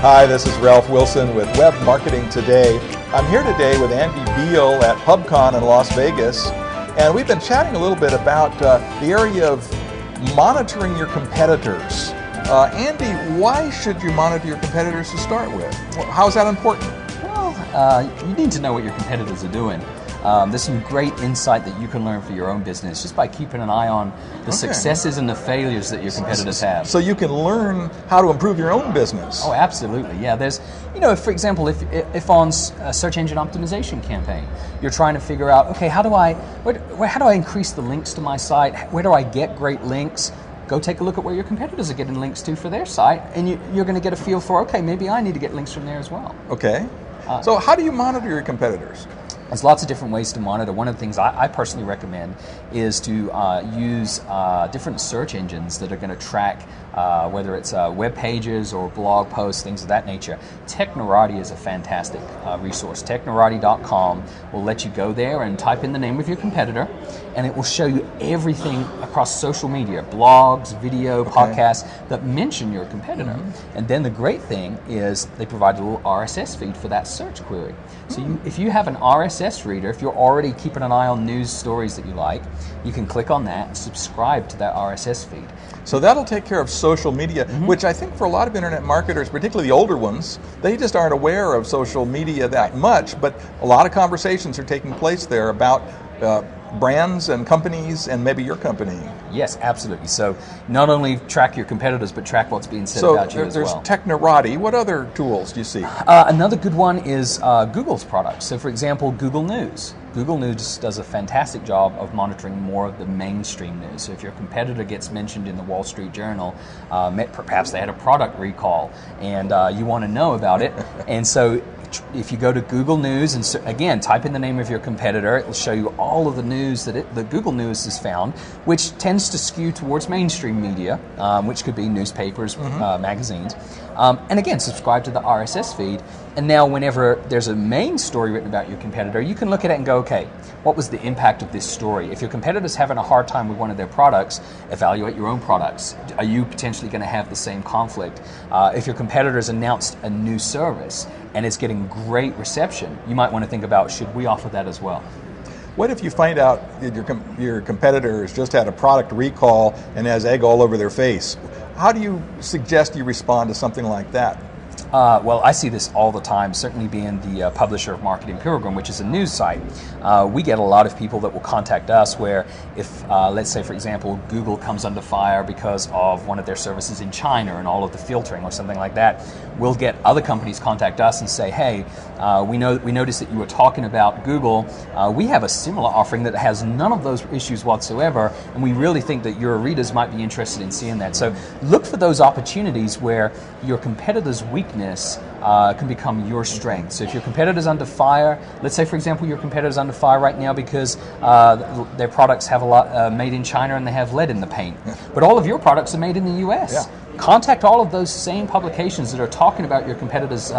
Hi, this is Ralph Wilson with Web Marketing Today. I'm here today with Andy Beal at PubCon in Las Vegas, and we've been chatting a little bit about the area of monitoring your competitors. Andy, why should you monitor your competitors to start with? How is that important? Well, you need to know what your competitors are doing. There's some great insight that you can learn for your own business just by keeping an eye on the successes and the failures that your competitors have. So you can learn how to improve your own business. Oh, absolutely. Yeah, there's, for example, if on a search engine optimization campaign, you're trying to figure out, okay, how do I increase the links to my site? Where do I get great links? Go take a look at where your competitors are getting links to for their site, and you're going to get a feel for, okay, maybe I need to get links from there as well. Okay. So how do you monitor your competitors? There's lots of different ways to monitor. One of the things I personally recommend is to use different search engines that are going to track whether it's web pages or blog posts, things of that nature. Technorati is a fantastic resource. Technorati.com will let you go there and type in the name of your competitor, and it will show you everything across social media, blogs, video, podcasts that mention your competitor. And then the great thing is they provide a little RSS feed for that search query. So if you have an RSS reader, if you're already keeping an eye on news stories that you like, you can click on that and subscribe to that RSS feed. So that'll take care of social media, which I think for a lot of internet marketers, particularly the older ones, they just aren't aware of social media that much, but a lot of conversations are taking place there about brands and companies and maybe your company. Yes, absolutely. So not only track your competitors, but track what's being said about you as well. So there's Technorati. What other tools do you see? Another good one is Google's products. So for example, Google News. Google News does a fantastic job of monitoring more of the mainstream news. So if your competitor gets mentioned in the Wall Street Journal, perhaps they had a product recall and you want to know about it. And so if you go to Google News and again type in the name of your competitor, it will show you all of the news that Google News has found, which tends to skew towards mainstream media, which could be newspapers, magazines. And again, subscribe to the RSS feed. And now whenever there's a main story written about your competitor, you can look at it and go, okay, what was the impact of this story? If your competitor's having a hard time with one of their products, evaluate your own products. Are you potentially going to have the same conflict? If your competitor's announced a new service and it's getting great reception, you might want to think about, should we offer that as well? What if you find out that your competitor has just had a product recall and has egg all over their face? How do you suggest you respond to something like that? Well, I see this all the time, certainly being the publisher of Marketing Pilgrim, which is a news site. We get a lot of people that will contact us where if, let's say, for example, Google comes under fire because of one of their services in China and all of the filtering or something like that, we'll get other companies contact us and say, hey, we noticed that you were talking about Google. We have a similar offering that has none of those issues whatsoever, and we really think that your readers might be interested in seeing that. So look for those opportunities where your competitor's weakness can become your strength. So if your competitor's under fire, let's say for example your competitor's under fire right now because their products have a lot made in China and they have lead in the paint, but all of your products are made in the US. Contact all of those same publications that are talking about your competitors'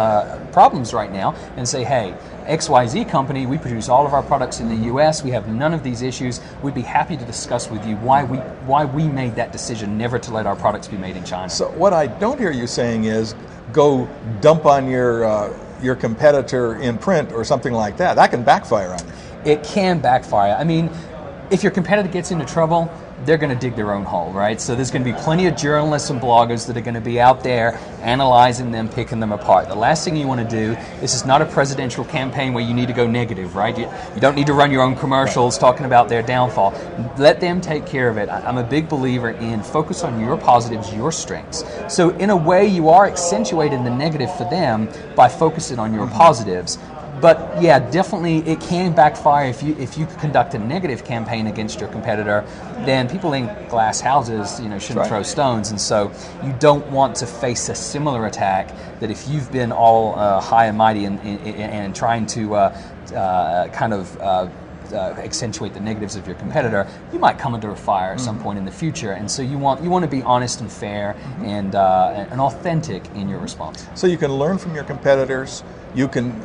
problems right now and say, hey, XYZ company, we produce all of our products in the US, we have none of these issues, we'd be happy to discuss with you why we made that decision never to let our products be made in China. So what I don't hear you saying is go dump on your competitor in print or something like that. That can backfire on you. It can backfire. I mean, if your competitor gets into trouble, they're going to dig their own hole, right? So there's going to be plenty of journalists and bloggers that are going to be out there analyzing them, picking them apart. The last thing you want to do, this is not a presidential campaign where you need to go negative, right? You don't need to run your own commercials talking about their downfall. Let them take care of it. I'm a big believer in focus on your positives, your strengths. So in a way, you are accentuating the negative for them by focusing on your positives. But yeah, definitely it can backfire if you conduct a negative campaign against your competitor. Then people in glass houses, shouldn't throw stones, and so you don't want to face a similar attack. That if you've been all high and mighty and trying to accentuate the negatives of your competitor, you might come under a fire at some point in the future. And so you want to be honest and fair and authentic in your response. So you can learn from your competitors. You can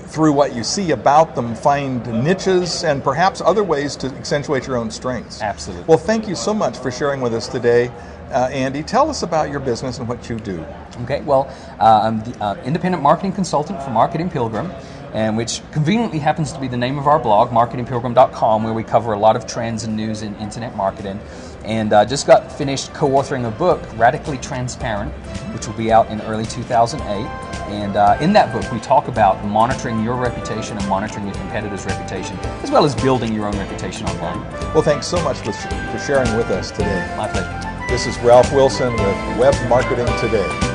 through what you see about them, find niches and perhaps other ways to accentuate your own strengths. Absolutely. Well, thank you so much for sharing with us today. Andy, tell us about your business and what you do. Okay, well, I'm the independent marketing consultant for Marketing Pilgrim, and which conveniently happens to be the name of our blog, marketingpilgrim.com, where we cover a lot of trends and news in internet marketing. And just got finished co-authoring a book, Radically Transparent, which will be out in early 2008. And in that book, we talk about monitoring your reputation and monitoring your competitor's reputation, as well as building your own reputation online. Well, thanks so much for sharing with us today. My pleasure. This is Ralph Wilson with Web Marketing Today.